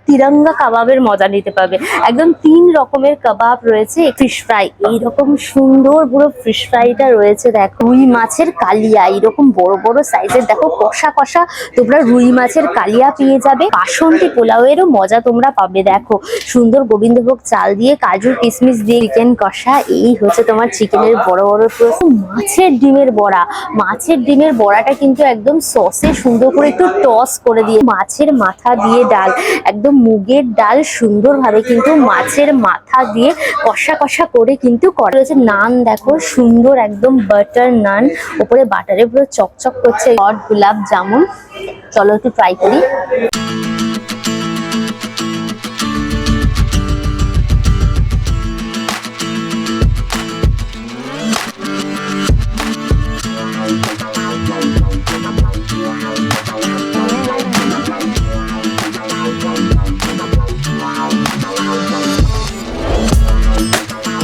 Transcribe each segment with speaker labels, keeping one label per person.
Speaker 1: তিরঙ্গা কাবাবের মজা নিতে পারবে। একদম 3 রকমের কাবাব রয়েছে। ফিশ ফ্রাই এইরকম সুন্দর পুরো ফিশ ফ্রাইটা রয়েছে। দেখো রুই মাছের কালিয়া এরকম বড় বড় সাইজের, দেখো কষা কষা তোমরা রুই মাছের কালিয়া পেয়ে যাবে। বাসন্তী পোলাওয়েরও মজা তোমরা পাবে। দেখো সুন্দর গোবিন্দভোগ চাল দিয়ে কাজু কিশমিশ দিয়ে চিকেন কষা। এই হচ্ছে তোমার চিকেনের বড় বড় পিস। মাছের ডিমের বড়া, মাছের ডিমের বড়াটা কিন্তু একদম সসে সুন্দর করে একটু টস করে দিয়ে, মাছের মাথা দিয়ে ডাল, একদম মুগের ডাল সুন্দরভাবে কিন্তু মাছের মাথা দিয়ে কষা কষা করে কিন্তু করা হয়েছে। নান দেখো সুন্দর একদম বাটার নান, উপরে বাটারে পুরো চকচক করছে। হট গোলাপ জামুন, চলো একটু ট্রাই করি।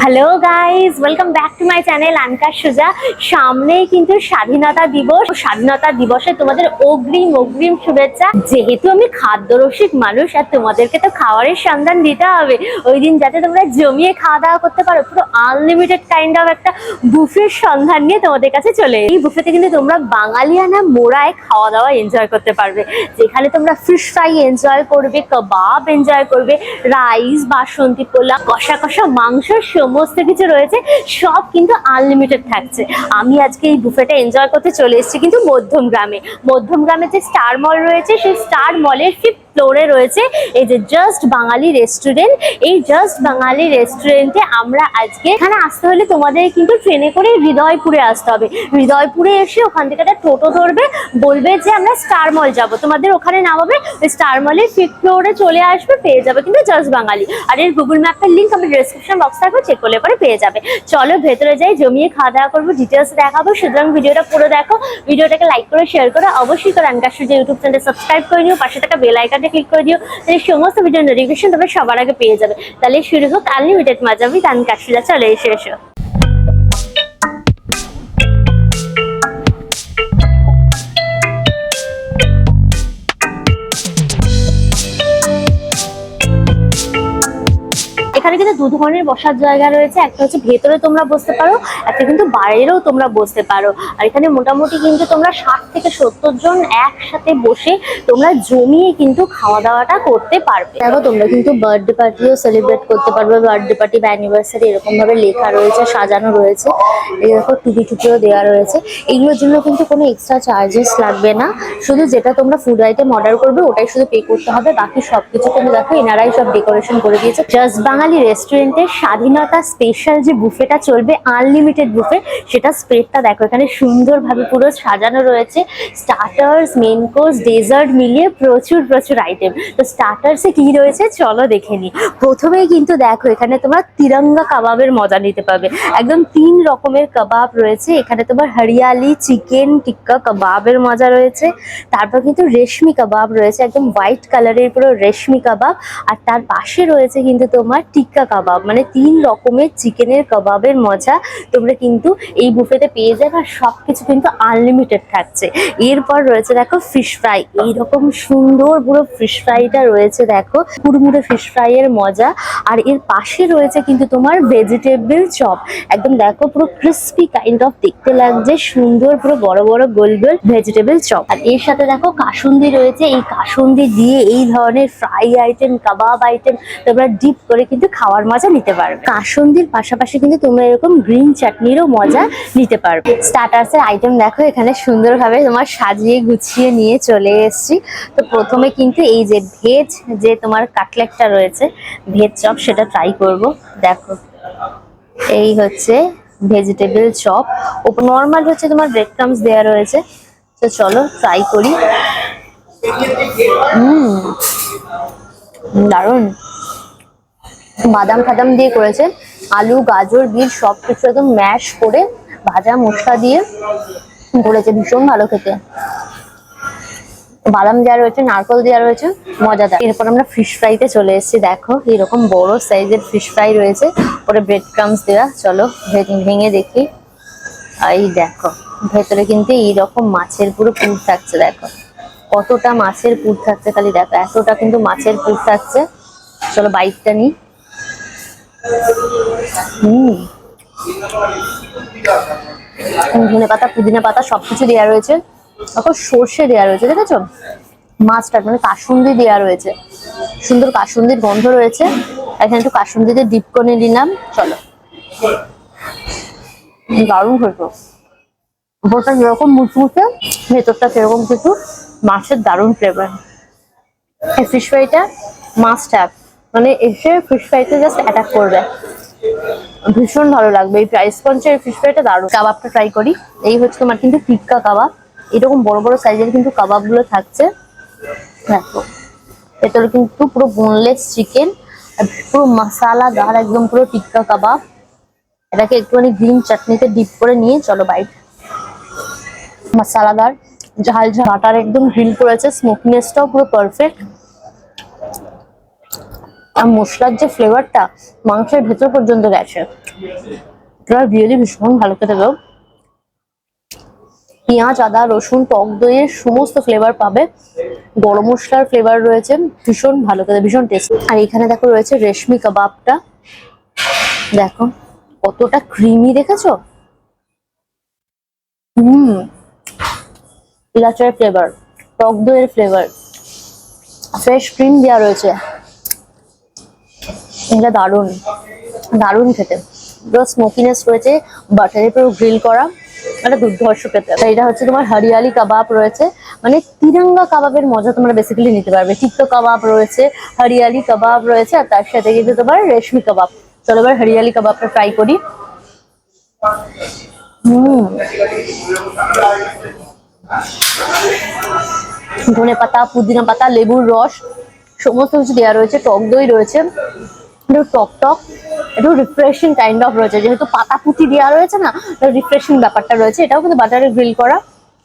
Speaker 1: Hello guys, welcome back to my channel আনকা সুজা। সামনেই কিন্তু স্বাধীনতা দিবস। স্বাধীনতা দিবসে তোমাদের অগ্রিম অগ্রিম শুভেচ্ছা। যেহেতু আমি খাদ্যরসিক মানুষ আর তোমাদেরকে তো খাবারের সন্ধান দিতে হবে, ওই দিন যাতে তোমরা জমিয়ে খাওয়া দাওয়া করতে পারো, পুরো আনলিমিটেড কাইন্ড অফ একটা বুফের সন্ধান নিয়ে তোমাদের কাছে চলে। এই বুফেতে কিন্তু তোমরা বাঙালিয়ানা মোড়ায় খাওয়া দাওয়া এনজয় করতে পারবে, যেখানে তোমরা ফিশ ফ্রাই এনজয় করবে, কাবাব এনজয় করবে, রাইস, বাসন্তী পোলাও, কষা কষা মাংস, সমস্ত কিছু রয়েছে, সব কিন্তু আনলিমিটেড থাকছে। আমি আজকে এই বুফেটা এনজয় করতে চলে এসেছি কিন্তু মধ্যমগ্রামে। মধ্যমগ্রামে যে স্টার মল রয়েছে, সেই স্টার মলের 5th ফ্লোরে রয়েছে এই যে জাস্ট বাঙালি রেস্টুরেন্ট। এই জাস্ট বাঙালি রেস্টুরেন্টে আমরা আজকে, এখানে আসতে হলে তোমাদের কিন্তু ট্রেনে করে হৃদয়পুরে আসতে হবে। হৃদয়পুরে এসে ওখান থেকে একটা টোটো ধরবে, বলবে যে আমরা স্টার মল যাব, তোমাদের ওখানে নামাবে। স্টার মলের 5th ফ্লোরে চলে আসবে, পেয়ে যাবে কিন্তু জাস্ট বাঙালি। আর এর গুগল ম্যাপের লিঙ্ক আমি ডেসক্রিপশন বক্সে থাকবে, চেক করলে পরে পেয়ে যাবে। চলো ভেতরে যাই, জমিয়ে খাওয়া দাওয়া করবো, ডিটেলস দেখাবো। সুতরাং ভিডিওটা পুরো দেখো, ভিডিওটাকে লাইক করে শেয়ার করো, অবশ্যই করে আনকা সুজা ইউটিউব চ্যানেল সাবস্ক্রাইব করে নিও, পাশে থাকা বেল আইকনটা ক্লিক করে দিও, তাহলে সমস্ত ভিডিও নোটিফিকেশন তোমরা সবার আগে পেয়ে যাবে। তাহলে শুরু হোক আনলিমিটেড মজা উইথ আনকা সুজা। চলে এসো। এখানে কিন্তু 2 ধরনের বসার জায়গা রয়েছে, একটা হচ্ছে ভেতরে তোমরা বসতে পারো, একটা কিন্তু বাইরেও তোমরা বসতে পারো। আর এখানে মোটামুটি কিন্তু তোমরা 60 থেকে 70 জন একসাথে বসে তোমরা জমিয়ে কিন্তু খাওয়া দাওয়াটা করতে পারবে। দেখো তোমরা কিন্তু বার্থডে পার্টিও সেলিব্রেট করতে পারবে, বার্থডে পার্টি বা অ্যানিভার্সারি এরকম ভাবে লেখা রয়েছে, সাজানো রয়েছে। এই দেখো টুপি টুপিও দেওয়া রয়েছে। এগুলোর জন্য কিন্তু কোনো এক্সট্রা চার্জেস লাগবে না, শুধু যেটা তোমরা ফুড আইটেম অর্ডার করবে ওটাই শুধু পে করতে হবে, বাকি সবকিছু কিন্তু দেখো এনারাই সব ডেকোরেশন করে দিয়েছে। জাস্ট বাঙালি রেস্টুরেন্টের স্বাধীনতা স্পেশাল যে বুফেটা চলবে, আনলিমিটেড বুফে, সেটা স্প্রেডটা দেখো এখানে সুন্দরভাবে পুরো সাজানো রয়েছে। স্টার্টার্স, মেন কোর্স, ডেজার্ট মিলিয়ে প্রচুর প্রচুর আইটেম। তো স্টার্টার্সে কি রয়েছে চলো দেখে নি। প্রথমেই কিন্তু দেখো এখানে তোমরা তিরঙ্গা কাবাবের মজা নিতে পারবে। একদম 3 রকমের কাবাব রয়েছে এখানে। তোমার হরিয়ালি চিকেন টিক্কা কাবাবের মজা রয়েছে, তারপর কিন্তু রেশমি কাবাব রয়েছে, একদম হোয়াইট কালারের পুরো রেশমি কাবাব। আর তার পাশে রয়েছে কিন্তু তোমার টিক্কা কাবাব, মানে 3 রকমের চিকেনের কাবাবের মজা তোমরা কিন্তু এই বুফেতে পেয়ে যাবে। আর সবকিছু কিন্তু আনলিমিটেড থাকছে। এরপর রয়েছে দেখো ফিশ ফ্রাই, এইরকম সুন্দর পুরো ফিশ ফ্রাইটা রয়েছে, দেখো কুড়মুড়ে ফিশ ফ্রাই এর মজা। আর এর পাশে রয়েছে কিন্তু তোমার ভেজিটেবল চপ, একদম দেখো পুরো ক্রিস্পি কাইন্ড অফ দেখতে লাগছে, সুন্দর পুরো বড় বড় গোল গোল ভেজিটেবল চপ। আর এর সাথে দেখো কাসুন্দি রয়েছে, এই কাসুন্দি দিয়ে এই ধরনের ফ্রাই আইটেম, কাবাব আইটেম তোমরা ডিপ করে কিন্তু খাওয়ার মজা নিতে পারবে। কাসুন্দির পাশাপাশি কিন্তু তোমরা এরকম গ্রিন চাটনিরও মজা নিতে পারবে। স্টার্টার্সের আইটেম দেখো এখানে সুন্দরভাবে তোমার সাজিয়ে গুছিয়ে নিয়ে চলে এসেছি। তো প্রথমে কিন্তু এই যে ভেজ যে তোমার কাটলেটটা রয়েছে, ভেজ চপ, সেটা ট্রাই করব। দেখো এই হচ্ছে ভেজিটেবল চপ, নর্মাল হচ্ছে তোমার ব্রেড ক্রাম্বস দেওয়া রয়েছে। তো চলো ট্রাই করি। দারুণ, বাদাম ফাদাম দিয়ে করেছে, আলু গাজর বিট সবকিছু একদম ম্যাশ করে ভাজা মশলা দিয়ে করেছে, ভীষণ ভালো খেতে। বাদাম দেওয়া রয়েছে, নারকেল দেওয়া রয়েছে, মজাদার। এরপর আমরা ফিশ ফ্রাইতে চলে এসেছি। দেখো এরকম বড় সাইজের ফিশ ফ্রাই রয়েছে, পরে ব্রেড ক্রাম্বস দেওয়া। চলো ভেঙে দেখি। এই দেখো ভেতরে কিন্তু এইরকম মাছের পুরো পুর থাকছে। দেখো কতটা মাছের পুর থাকছে খালি দেখো, এতটা কিন্তু মাছের পুর থাকছে। চলো বাইটটা নিই। ধনে পাতা, পুদিনা পাতা সবকিছু দেওয়া রয়েছে, এখন সর্ষে দেওয়া রয়েছে, দেখেছো? মাছটা মানে কাসুন্দি দেওয়া রয়েছে, সুন্দর কাসুন্দির গন্ধ রয়েছে। এখানে একটু কাসুন্দিতে ডিপ করে নিলাম। চলো, দারুণ হতো। উপরটা যেরকম মুচমুচে, ভেতরটা সেরকম কিছু মাছের দারুণ ফ্লেভার। এই ফিশ ফ্রাইটা মাস্ট হ্যাভ, মানে এসে ফিশ ফ্রাইতে জাস্ট অ্যাটাক করবে, ভীষণ ভালো লাগবে। এই প্রাইস পয়েন্টে ফিশ ফ্রাইটা দারুণ। কাবাবটা ট্রাই করি। এই হচ্ছে তোমার কিন্তু টিক্কা কাবাব, এরকম বড় বড় সাইজের কিন্তু কাবাব গুলো থাকছে। দেখো ভেতরে কিন্তু পুরো বোনলেস চিকেন, পুরো মশালাদার একদম পুরো টিক্কা কাবাব। এটাকে একটুখানি গ্রিন চাটনিতে ডিপ করে নিয়ে চলো বাইট। মশালাদার, ঝাল ঝাল, বাটার একদম গ্রিল করেছে, স্মোকিনেসটাও পুরো পারফেক্ট। আর মশলার যে ফ্লেভারটা মাংসের ভেতর পর্যন্ত গেছে, এটা রিয়েলি ভীষণ ভালো খেতে গো। পেঁয়াজ, আদা, রসুন, টক দইয়ের সমস্ত ফ্লেভার পাবে, গরম মশলার ফ্লেভার রয়েছে, ভীষণ ভালো খেতে, ভীষণ টেস্টি। আর এখানে দেখো রয়েছে রেশমি কাবাবটা, দেখো কতটা ক্রিমি, দেখেছো? ইলাচের ফ্লেভার, টক দইয়ের ফ্লেভার, ফ্রেশ ক্রিম দেওয়া রয়েছে, এটা দারুণ দারুণ খেতে। পুরো স্মোকিনেস রয়েছে, বাটারে পুরো গ্রিল করা, এটা দুর্ধর্ষ খেতে। এটা হচ্ছে তোমার হরিয়ালি কাবাব রয়েছে, মানে তিরঙ্গা কাবাবের মজা তোমরা বেসিক্যালি নিতে পারবে। টিক্কা কাবাব রয়েছে, হরিয়ালি কাবাব রয়েছে, আর তার সাথে কিন্তু তোমার রেশমি কাবাব। চলো এবার হরিয়ালি কাবাবটা ট্রাই করি। ধনে পাতা, পুদিনা পাতা, লেবুর রস সমস্ত কিছু দেওয়া রয়েছে, টক দই রয়েছে, একটু টক টক, একটু রিফ্রেশিং কাইন্ড অফ রয়েছে, যেহেতু পাতা পুঁতি দেওয়া রয়েছে না, রিফ্রেশিং ব্যাপারটা রয়েছে। এটাও কিন্তু বাটারে গ্রিল করা,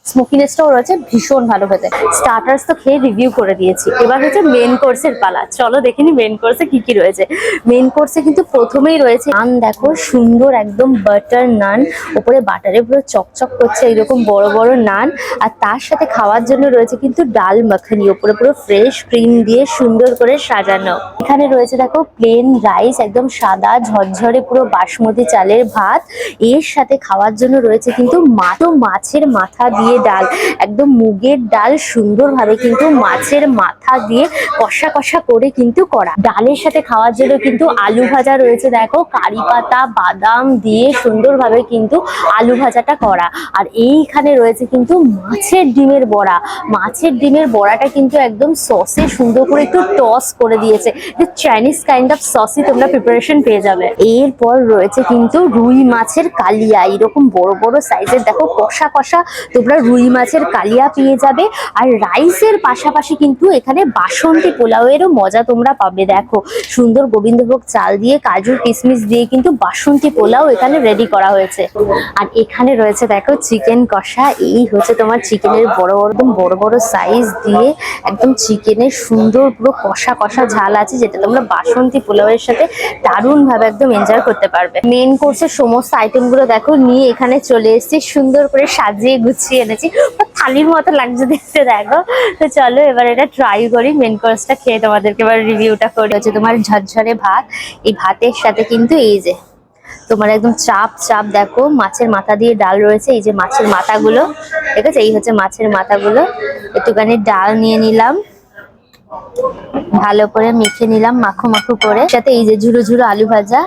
Speaker 1: স্মোকিনেসটাও রয়েছে, ভীষণ ভালো খেতে। স্টার্টার্স তো খেয়ে রিভিউ করে দিয়েছি, এবার হচ্ছে মেন কোর্সের পালা। চলো দেখিনি মেন কোর্সে কি কি রয়েছে। মেন কোর্সে কিন্তু প্রথমেই রয়েছে নান, দেখো সুন্দর একদম বাটার নান, উপরে বাটারে পুরো চকচক করছে এইরকম বড় বড় নান। আর তার সাথে খাওয়ার জন্য রয়েছে কিন্তু ডাল মাখানি, উপরে পুরো ফ্রেশ ক্রিম দিয়ে সুন্দর করে সাজানো। এখানে রয়েছে দেখো প্লেন রাইস, একদম সাদা ঝরঝরে পুরো বাসমতি চালের ভাত। এর সাথে খাওয়ার জন্য রয়েছে কিন্তু মাছের মাথা দিয়ে ডাল, একদম মুগের ডাল সুন্দরভাবে কিন্তু মাছের মাথা দিয়ে কষা কষা করে কিন্তু করা। ডালের সাথে খাওয়ার জন্য কিন্তু আলু ভাজা রয়েছে, দেখো কারি পাতা বাদাম দিয়ে সুন্দরভাবে কিন্তু আলু ভাজাটা করা। আর এইখানে রয়েছে কিন্তু মাছের ডিমের বড়া, মাছের ডিমের বড়াটা কিন্তু একদম সসে সুন্দর করে একটু টস করে দিয়েছে, চাইনিজ কাইন্ড অফ সসই তোমরা প্রিপারেশন পেয়ে যাবে। এরপর রয়েছে কিন্তু রুই মাছের কালিয়া, এরকম বড় বড় সাইজের দেখো কষা কষা তোমরা রুই মাছের কালিয়া পেয়ে যাবে। আর রাইসের পাশাপাশি কিন্তু এখানে বাসন্তী পোলাওয়েরও মজা তোমরা পাবে। দেখো সুন্দর গোবিন্দভোগ চাল দিয়ে কাজু কিশমিশ দিয়ে কিন্তু বাসন্তী পোলাও এখানে রেডি করা হয়েছে। আর এখানে রয়েছে দেখো চিকেন কষা, এই হচ্ছে তোমার চিকেনের বড় বড় সাইজ দিয়ে একদম চিকেনের সুন্দর পুরো কষা কষা ঝাল আছে, যেটা তোমরা বাসন্তী পোলাওয়ের সাথে দারুণ ভাবে একদম এনজয় করতে পারবে। মেন কোর্সের সমস্ত আইটেম গুলো দেখো নিয়ে এখানে চলে এসেছি, সুন্দর করে সাজিয়ে গুছিয়ে এনেছি, থালির মতো লাগছে দেখতে। দেখো তো চলো এবার এটা ট্রাই করি, মেন কোর্সটা খেয়ে তোমাদেরকে এবার রিভিউটা করি। হচ্ছে তোমার ঝরঝরে ভাত, এই ভাতের সাথে কিন্তু এই যে তোমার একদম চাপ চাপ দেখো মাছের মাথা দিয়ে ডাল রয়েছে, এই যে মাছের মাথাগুলো, ঠিক আছে, এই হচ্ছে মাছের মাথাগুলো। একটুখানি ডাল নিয়ে নিলাম, ভালো করে মেখে নিলাম মাখো মাখো করে, সাথে এই যে ঝুরো ঝুরো আলু ভাজা,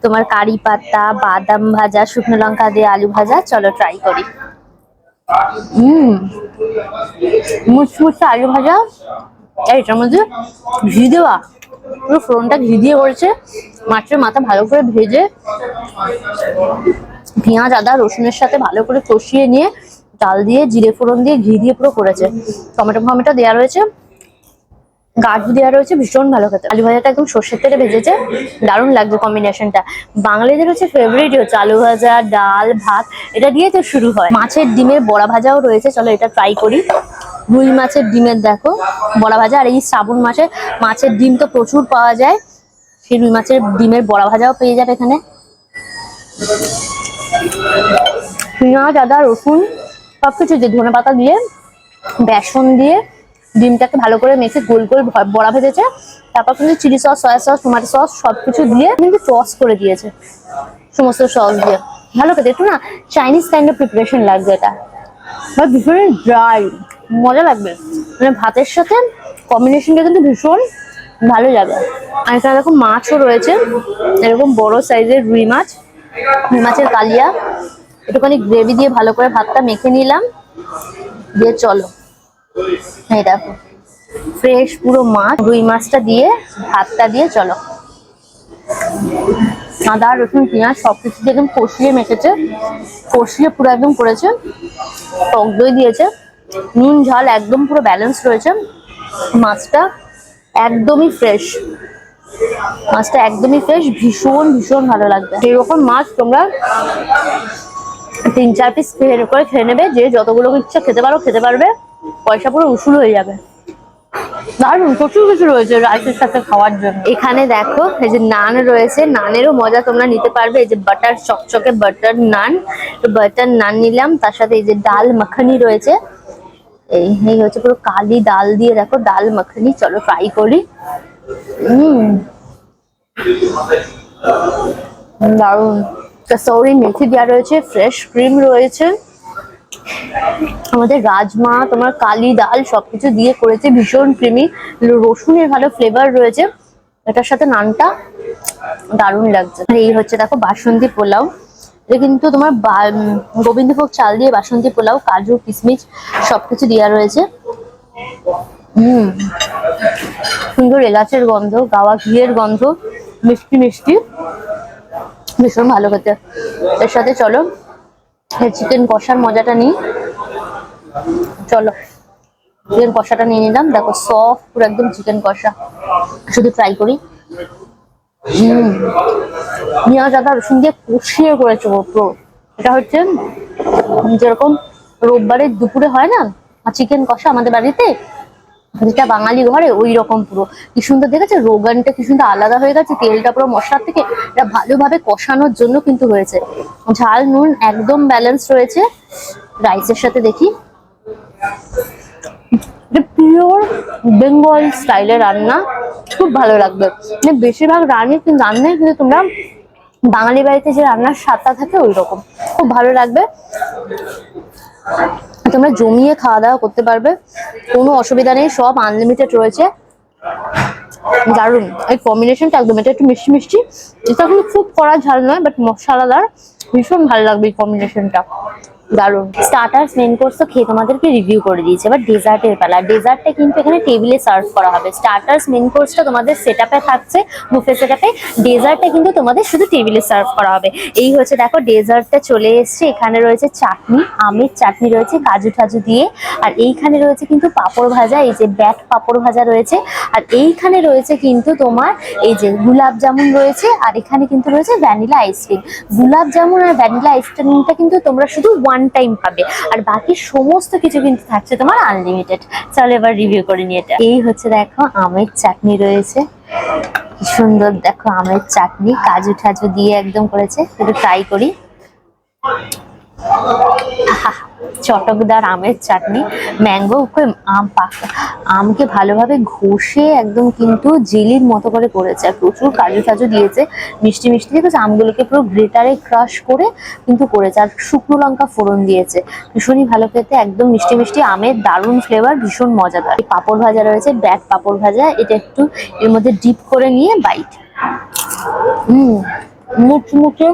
Speaker 1: তোমার কারি পাতা বাদাম ভাজা, শুকনো লঙ্কা দিয়ে আলু ভাজা। চলো ট্রাই করি। মুচমুচে আলু ভাজা, এইটার মধ্যে ঘি দেওয়া, পুরো ফোড়নটা ঘি দিয়ে করেছে, মাছের মাথা ভালো করে ভেজে পেঁয়াজ আদা রসুনের সাথে ভালো করে কষিয়ে নিয়ে ডাল দিয়ে জিরে ফোড়ন দিয়ে ঘি দিয়ে পুরো করেছে। টমেটো ফমেটো দেওয়া রয়েছে, গাজর দেওয়া রয়েছে, ভীষণ ভালো খেতে। আলু ভাজাটা একদম সর্ষের তেলে ভেজেছে, দারুণ লাগছে কম্বিনেশনটা। বাঙালিদের হচ্ছে ফেভারিট হচ্ছে আলু ভাজা ডাল ভাত, এটা দিয়ে তো শুরু হয়। মাছের ডিমের বড়া ভাজাও রয়েছে, চলো এটা ট্রাই করি। রুই মাছের ডিমের দেখো বড়া ভাজা, আর এই শ্রাবণ মাসে মাছের ডিম তো প্রচুর পাওয়া যায়, সেই রুই মাছের ডিমের বড়া ভাজাও পেয়ে যাবে এখানে। পেঁয়াজ আদা রসুন সবকিছু দিয়ে ধনে পাতা দিয়ে বেসন দিয়ে ডিমটাকে ভালো করে মেখে গোল গোল বড়া ভেজেছে, তারপর কিন্তু chilli sauce, soya sauce, tomato sauce সবকিছু দিয়ে কিন্তু টস করে দিয়েছে সমস্ত সস দিয়ে। ভালো খেতে, একটু না চাইনিজ কাইন্ড অফ প্রিপারেশন লাগবে এটা, বাট ভীষণ ড্রাই, মজা লাগবে। মানে ভাতের সাথে কম্বিনেশনটা কিন্তু ভীষণ ভালো যাবে। আর এখানে দেখো মাছও রয়েছে, এরকম বড় সাইজের রুই মাছ, রুই মাছের কালিয়া। একটুখানি গ্রেভি দিয়ে ভালো করে ভাতটা মেখে নিলাম, দিয়ে চলো এই দেখো ফ্রেশ পুরো মাছ, রুই মাছটা দিয়ে ভাতটা দিয়ে চলো। আদা রসুন পেঁয়াজ সবকিছু দিয়ে একদম কষিয়ে মেখেছে, কষিয়ে পুরো একদম করেছে। টক দই দিয়েছে, নুন ঝাল একদম পুরো ব্যালেন্স রয়েছে। মাছটা একদমই ফ্রেশ, মাছটা একদমই ফ্রেশ, ভীষণ ভীষণ ভালো লাগবে। এরকম মাছ তোমরা 3-4 পিস করে খেয়ে নেবে, যে যতগুলো ইচ্ছা খেতে পারো, খেতে পারবে, পয়সা পুরো উসুল হয়ে যাবে। দারুন, প্রচুর কিছু রয়েছে রাইসের সাথে খাওয়ার জন্য। এখানে দেখো এই যে নান রয়েছে, নানেরও মজা তোমরা নিতে পারবে। এই যে বাটার চকচকে বাটার নান, তো বাটার নান নিলাম, তার সাথে এই যে ডাল মাখানি রয়েছে। এই হচ্ছে পুরো কালি ডাল দিয়ে দেখো ডাল মাখানি, চলো ট্রাই করি। দারুন, কসৌরি মেথি দেওয়া রয়েছে, ফ্রেশ ক্রিম রয়েছে, আমাদের রাজমা, তোমার কালি ডাল সবকিছু দিয়ে করেছে, ভীষণ ক্রিমি, রসুনের ভালো ফ্লেভার রয়েছে। এটার সাথে নানটা দারুণ লাগছে। আর এই হচ্ছে দেখো বাসন্তী পোলাও, এটা কিন্তু তোমার গোবিন্দভোগ চাল দিয়ে বাসন্তী পোলাও, কাজু কিশমিশ সবকিছু দেওয়া রয়েছে। সুন্দর এলাচের গন্ধ, গাওয়া ঘিয়ের গন্ধ, মিষ্টি মিষ্টি, ভীষণ ভালো খেতে। এর সাথে চলো চিকেন কষার মজাটা নিই, চলো চিকেন কষাটা নিয়ে নিলাম। দেখো সফট পুরো একদম চিকেন কষা, শুধু ট্রাই করি। পেঁয়াজ আদা রসুন দিয়ে কষিয়ে করেছে পুরো। এটা হচ্ছে যেরকম রোববারের দুপুরে হয় না চিকেন কষা আমাদের বাড়িতে, যেটা বাঙালি ঘরে, ওই রকম পুরো। কি সুন্দর দেখেছে, রোগানটা কি সুন্দর আলাদা হয়ে গেছে, তেলটা পুরো মশলার থেকে। এটা ভালোভাবে কষানোর জন্য কিন্তু হয়েছে। ঝাল নুন একদম ব্যালেন্স রয়েছে। রাইসের সাথে দেখি, পিওর বেঙ্গল স্টাইলের রান্না, খুব ভালো লাগবে। মানে বেশিরভাগ রান্নায় কিন্তু তোমরা বাঙালি বাড়িতে যে রান্নার স্বাদটা থাকে ওই রকম, খুব ভালো লাগবে। তোমরা জমিয়ে খাওয়া দাওয়া করতে পারবে, কোনো অসুবিধা নেই, সব আনলিমিটেড রয়েছে। দারুন এই কম্বিনেশনটা একদম, এটা একটু মিষ্টি মিষ্টি, এটা কিন্তু খুব কড়া ঝাল নয়, বাট মশলাদার, ভীষণ ভালো লাগবে এই কম্বিনেশনটা, দারুন। স্টার্টার্স মেন কোর্স তো খেয়ে তোমাদেরকে রিভিউ করে দিয়েছে, এবার ডেজার্টের পালা। ডেজার্টটা কিন্তু এখানে টেবিলে সার্ভ করা হবে। স্টার্টার্স মেন কোর্সটা তোমাদের সেটআপে থাকছে, বুফে সেটআপে। ডেজার্টটা কিন্তু তোমাদের শুধু টেবিলে সার্ভ করা হবে। এই হচ্ছে দেখো ডেজার্টটা চলে এসছে। এখানে রয়েছে চাটনি, আমের চাটনি রয়েছে কাজু টাজু দিয়ে, আর এইখানে রয়েছে কিন্তু পাঁপড় ভাজা, এই যে ব্যাট পাঁপড় ভাজা রয়েছে, আর এইখানে রয়েছে কিন্তু তোমার এই যে গুলাব জামুন রয়েছে, আর এখানে কিন্তু রয়েছে ভ্যানিলা আইসক্রিম। গুলাব জামুন আর ভ্যানিলা আইসক্রিমটা কিন্তু তোমরা শুধু ওয়ান টাইম পাবে, আর বাকি সমস্ত কিছু কিন্তু থাকছে তোমার আনলিমিটেড। চলো এবার রিভিউ করে নিয়ে। এটা এই হচ্ছে দেখো আমের চাটনি রয়েছে, কি সুন্দর দেখো আমের চাটনি, কাজু টাজু দিয়ে একদম করেছে, একটু ট্রাই করি। চটকদার আমের চাটনি, ম্যাঙ্গো উপরে আম পাকা, আমকে ভালোভাবে ঘষে একদম কিন্তু জেলির মতো করে করেছে, আর প্রচুর কাজু টাজু দিয়েছে, মিষ্টি মিষ্টি দেখেছে, আমগুলোকে পুরো গ্রেটারে ক্রাশ করে কিন্তু করেছে, আর শুকনো লঙ্কা ফোড়ন দিয়েছে, ভীষণই ভালো খেতে, একদম মিষ্টি মিষ্টি আমের দারুণ ফ্লেভার, ভীষণ মজাদার। পাঁপড় ভাজা রয়েছে, ব্যাট পাঁপড় ভাজা, এটা একটু এর মধ্যে ডিপ করে নিয়ে বাইট, মুচমুচে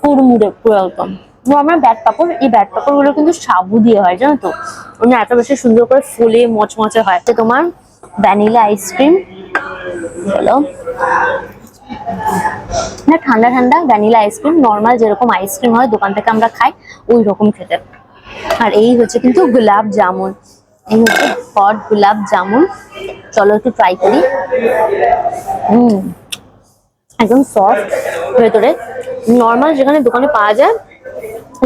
Speaker 1: কুড়মুড়ে পুরো একদম। আমার ব্যাট পাপড়, এই ব্যাট পাপড় গুলো কিন্তু সাবু দিয়ে হয়, জানো তো, ওখানে এত বেশি সুন্দর করে ফুলে মচমচে হয়। তোমার ভ্যানিলা আইসক্রিম, বলো না, ঠান্ডা ঠান্ডা ভ্যানিলা আইসক্রিম, নর্মাল যেরকম আইসক্রিম হয় দোকান থেকে আমরা খাই ওই রকম খেতে। আর এই হচ্ছে কিন্তু গোলাপ জামুন, এই হচ্ছে হট গোলাপ জামুন, চলো একটু ট্রাই করি। একদম সফট ভেতরে, নর্মাল যেখানে দোকানে পাওয়া যায়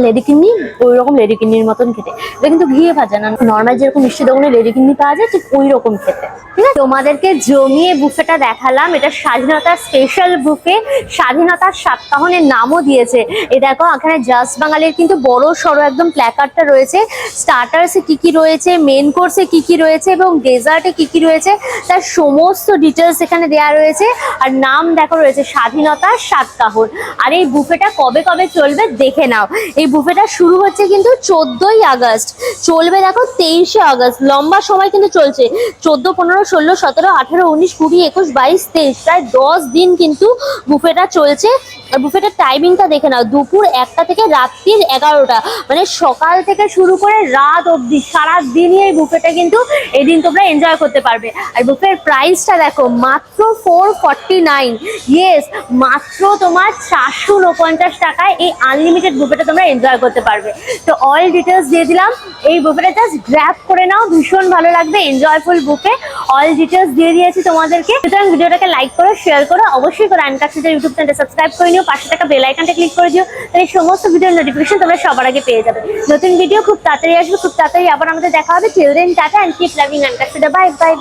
Speaker 1: লেডি কিডনি ওই রকম লেডি কিডনির মতন খেতে। এটা কিন্তু ঘিয়ে ভাজা না, নর্মাল যেরকম মিষ্টি দোকানে লেডি কিডনি পাওয়া যায় ঠিক ওই রকম খেতে। ঠিক আছে, তোমাদেরকে জমিয়ে বুফেটা দেখালাম। এটা স্বাধীনতার স্পেশাল বুফে, স্বাধীনতার সাতকাহনের নামও দিয়েছে। এই দেখো এখানে জাস্ট বাঙালির কিন্তু বড় সড়ো একদম প্ল্যাকার্ডটা রয়েছে। স্টার্টার্সে কি কি রয়েছে, মেন কোর্সে কি কি রয়েছে এবং ডেজার্টে কি কি রয়েছে তার সমস্ত ডিটেলস এখানে দেওয়া রয়েছে। আর নাম দেখো রয়েছে স্বাধীনতার সাতকাহন। আর এই বুফেটা কবে কবে চলবে দেখে নাও। এই বুফেটা শুরু হচ্ছে কিন্তু 14ই আগস্ট, চলবে দেখো 23শে আগস্ট। লম্বা সময় কিন্তু চলছে, 14, 15, 16, 17, 18, 19, 20, 21, 22, 23, প্রায় 10 দিন কিন্তু বুফেটা চলছে। আর বুফেটার টাইমিংটা দেখে নাও, দুপুর 1টা থেকে রাত্রির 11টা, মানে সকাল থেকে শুরু করে রাত অবধি সারা দিনই এই বুফেটা কিন্তু এদিন তোমরা এনজয় করতে পারবে। আর বুফের প্রাইসটা দেখো মাত্র 449, ইয়েস মাত্র তোমার 449 টাকায় এই আনলিমিটেড বুফেটা তোমরা এনজয় করতে পারবে। তো অল ডিটেলস দিয়ে দিলাম, এই বুফেটা জাস্ট গ্র্যাব করে নাও, ভীষণ ভালো লাগবে, এনজয়ফুল বুফে। অল ডিটেলস দিয়ে দিয়েছি তোমাদেরকে। সুতরাং ভিডিওটাকে লাইক করো, শেয়ার করো, অবশ্যই করে আনকাক্সিদের ইউটিউব চ্যানেলটা সাবস্ক্রাইব করে নিও, পাশে থাকা বেল আইকনটা ক্লিক করে দিও, তাহলে সমস্ত ভিডিওর নোটিফিকেশন তোমরা সবার আগে পেয়ে যাবে। নতুন ভিডিও খুব তাড়াতাড়ি আসবে, খুব তাড়াতাড়ি আবার আমাদের দেখা হবে। Till then tata and keep loving আনকাক্সিদা, বাই বাই বাই।